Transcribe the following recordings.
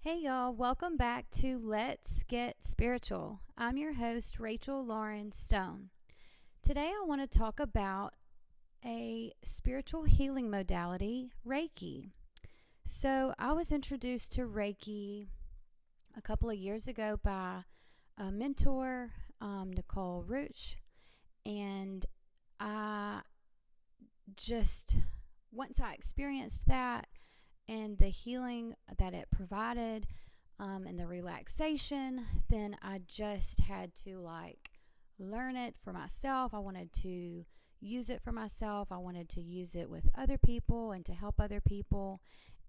Hey y'all, welcome back to Let's Get Spiritual. I'm your host, Rachel Lauren Stone. Today I want to talk about a spiritual healing modality, Reiki. So I was introduced to Reiki a couple of years ago by a mentor, Nicole Rooch, and I just, once I experienced that, and the healing that it provided and the relaxation, then I just had to learn it for myself. I wanted to use it for myself. I wanted to use it with other people and to help other people.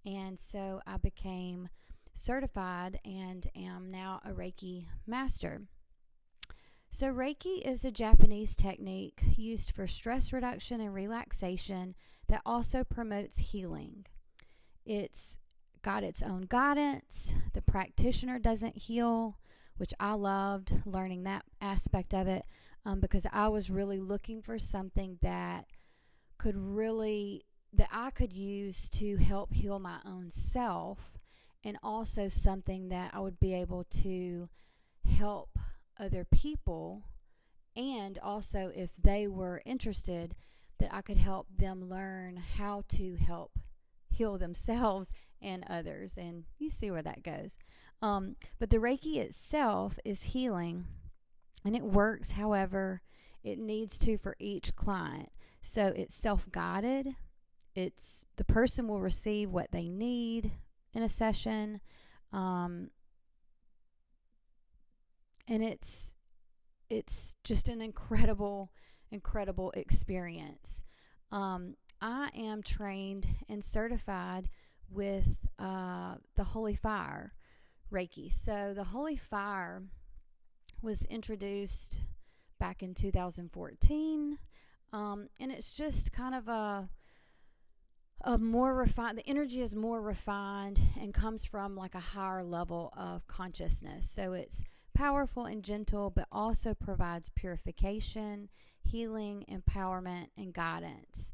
And so I became certified and am now a Reiki master. So Reiki is a Japanese technique used for stress reduction and relaxation that also promotes healing. It's got its own guidance. The practitioner doesn't heal, which I loved learning that aspect of it because I was really looking for something that I could use to help heal my own self, and also something that I would be able to help other people, and also if they were interested, that I could help them learn how to help heal themselves and others, and you see where that goes. But the Reiki itself is healing, and it works however it needs to for each client. So it's self-guided. It's the person will receive what they need in a session, and it's just an incredible experience. I am trained and certified with the Holy Fire Reiki. So the Holy Fire was introduced back in 2014, and it's just kind of a more refined. The energy is more refined and comes from like a higher level of consciousness. So it's powerful and gentle, but also provides purification, healing, empowerment, and guidance.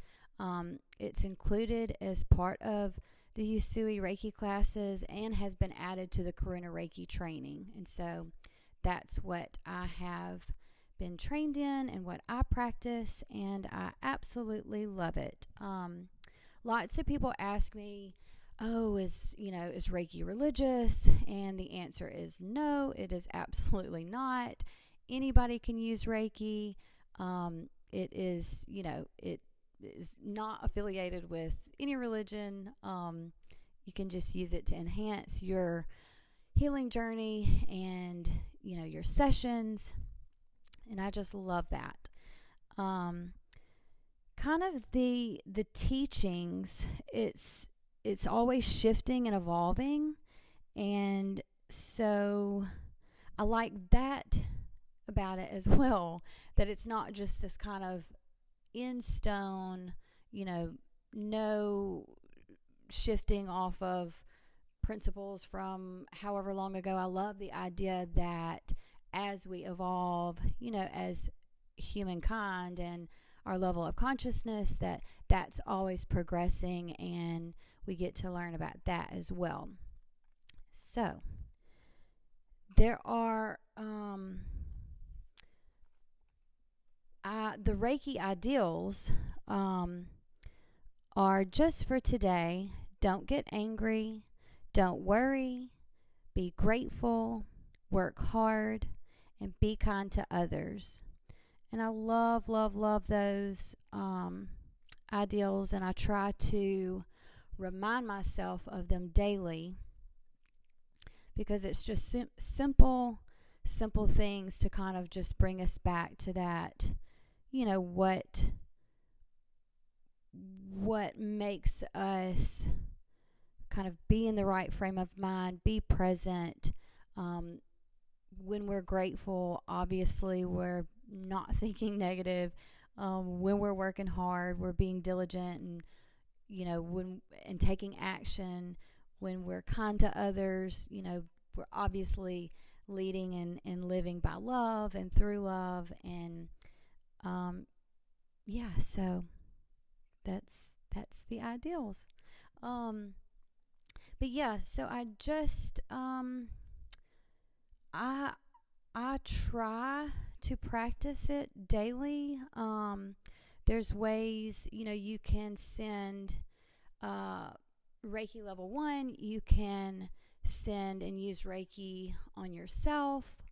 It's included as part of the Usui Reiki classes and has been added to the Karuna Reiki training. And so that's what I have been trained in and what I practice, and I absolutely love it. Lots of people ask me, "Oh, is Reiki religious?" And the answer is no, it is absolutely not. Anybody can use Reiki. It is not affiliated with any religion. You can just use it to enhance your healing journey and your sessions, and I just love that. Kind of the teachings, it's always shifting and evolving, and so I like that about it as well, that it's not just this kind of in stone, no shifting off of principles from however long ago. I love the idea that as we evolve, as humankind and our level of consciousness, that's always progressing, and we get to learn about that as well. So there are the Reiki ideals are just for today. Don't get angry. Don't worry. Be grateful. Work hard. And be kind to others. And I love those ideals, and I try to remind myself of them daily because it's just simple things to kind of just bring us back to that, what makes us kind of be in the right frame of mind, be present. When we're grateful, obviously we're not thinking negative. When we're working hard, we're being diligent and and taking action. When we're kind to others, we're obviously leading and living by love and through love, and so that's the ideals. But yeah, so I just I try to practice it daily. There's ways, you can send Reiki level 1. You can send and use Reiki on yourself.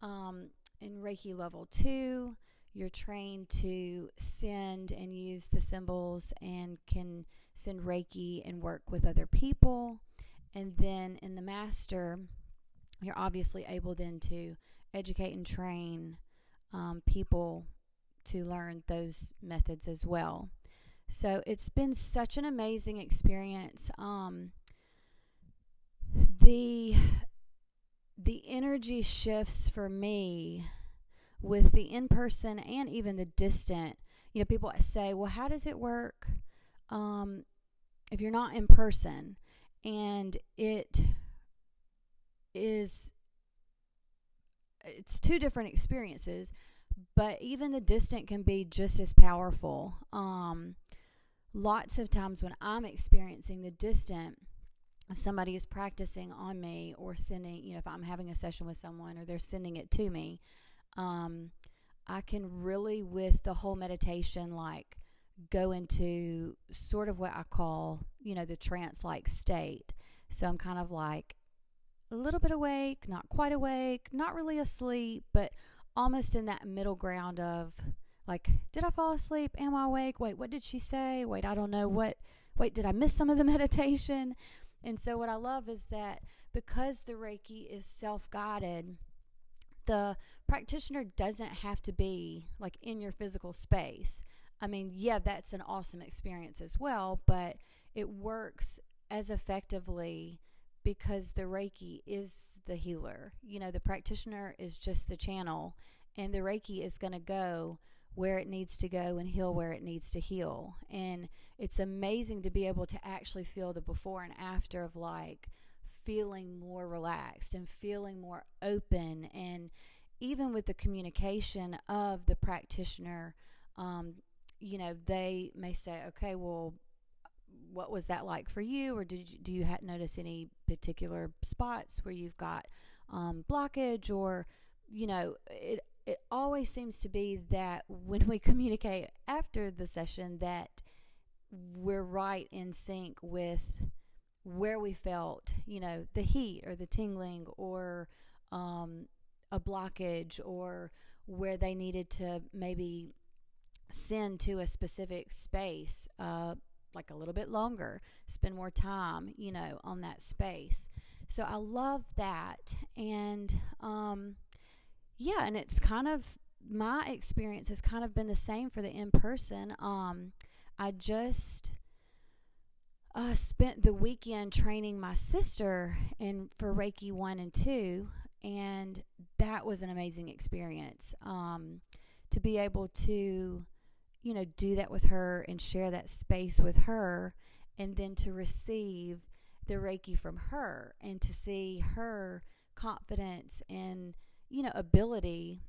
In Reiki level 2, you're trained to send and use the symbols and can send Reiki and work with other people. And then in the master, you're obviously able then to educate and train people to learn those methods as well. So it's been such an amazing experience. The energy shifts for me with the in-person and even the distant. People say, well, how does it work if you're not in person? And it's two different experiences, but even the distant can be just as powerful. Lots of times when I'm experiencing the distant, if somebody is practicing on me or sending, if I'm having a session with someone or they're sending it to me, I can really, with the whole meditation, like go into sort of what I call, the trance-like state. So I'm kind of like a little bit awake, not quite awake, not really asleep, but almost in that middle ground of like, did I fall asleep? Am I awake? Wait, what did she say? Wait, I don't know what. Wait, did I miss some of the meditation? And so what I love is that because the Reiki is self-guided, the practitioner doesn't have to be like in your physical space. I mean, yeah, that's an awesome experience as well, but it works as effectively because the Reiki is the healer. The practitioner is just the channel, and the Reiki is going to go where it needs to go and heal where it needs to heal. And it's amazing to be able to actually feel the before and after of like feeling more relaxed and feeling more open. And even with the communication of the practitioner, they may say, okay, well, what was that like for you? Or do you notice any particular spots where you've got blockage? Or, it always seems to be that when we communicate after the session that we're right in sync with where we felt, the heat or the tingling or a blockage, or where they needed to maybe send to a specific space, like a little bit longer, spend more time, on that space. So I love that. And yeah, and it's kind of, my experience has kind of been the same for the in-person. I just spent the weekend training my sister for Reiki 1 and 2, and that was an amazing experience. To be able to, do that with her and share that space with her, and then to receive the Reiki from her and to see her confidence and, ability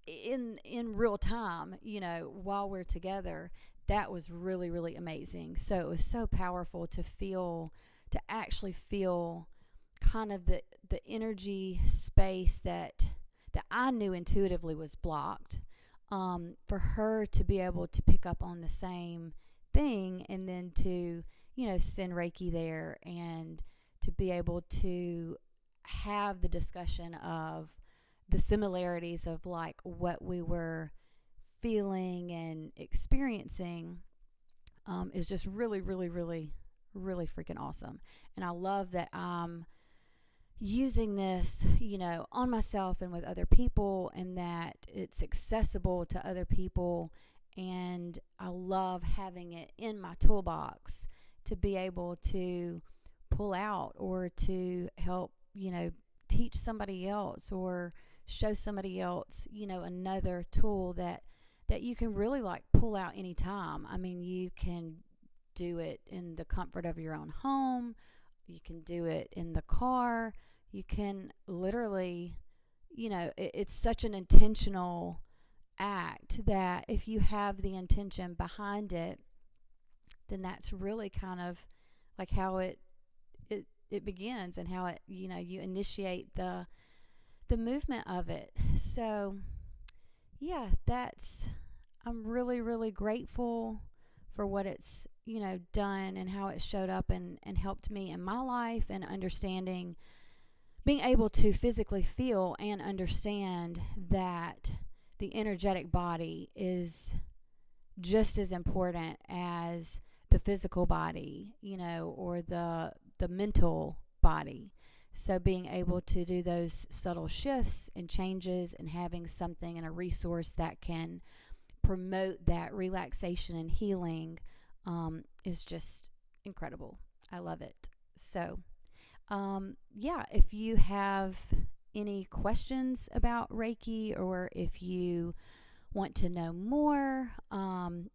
in real time, while we're together. That was really, really amazing. So it was so powerful to actually feel kind of the energy space that I knew intuitively was blocked, for her to be able to pick up on the same thing, and then to, send Reiki there, and to be able to have the discussion of the similarities of like what we were feeling and experiencing, is just really, really, really, really freaking awesome. And I love that I'm using this, on myself and with other people, and that it's accessible to other people. And I love having it in my toolbox to be able to pull out, or to help, teach somebody else, or show somebody else, another tool that you can really like pull out anytime. I mean, you can do it in the comfort of your own home. You can do it in the car. You can literally, it's such an intentional act that if you have the intention behind it, then that's really kind of like how it begins, and how it, you initiate the movement of it. So yeah, I'm really, really grateful for what it's, done, and how it showed up and helped me in my life, and understanding, being able to physically feel and understand that the energetic body is just as important as the physical body, or the mental body. So being able to do those subtle shifts and changes, and having something and a resource that can promote that relaxation and healing is just incredible. I love it. So, if you have any questions about Reiki, or if you want to know more,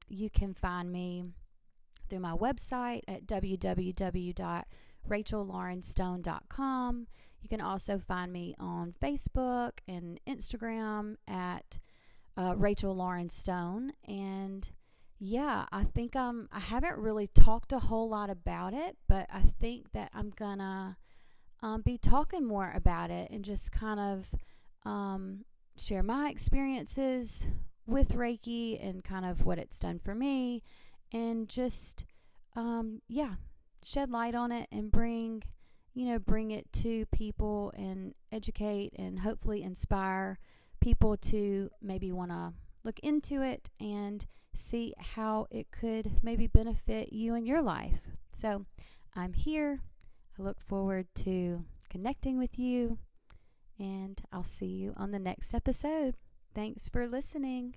you can find me through my website at www.rachellaurenstone.com. You can also find me on Facebook and Instagram at Rachel Lauren Stone. And yeah, I think I haven't really talked a whole lot about it, but I think that I'm gonna be talking more about it, and just kind of share my experiences with Reiki, and kind of what it's done for me, and just shed light on it, and bring it to people, and educate, and hopefully inspire people to maybe want to look into it and see how it could maybe benefit you in your life. So I'm here. I look forward to connecting with you, and I'll see you on the next episode. Thanks for listening.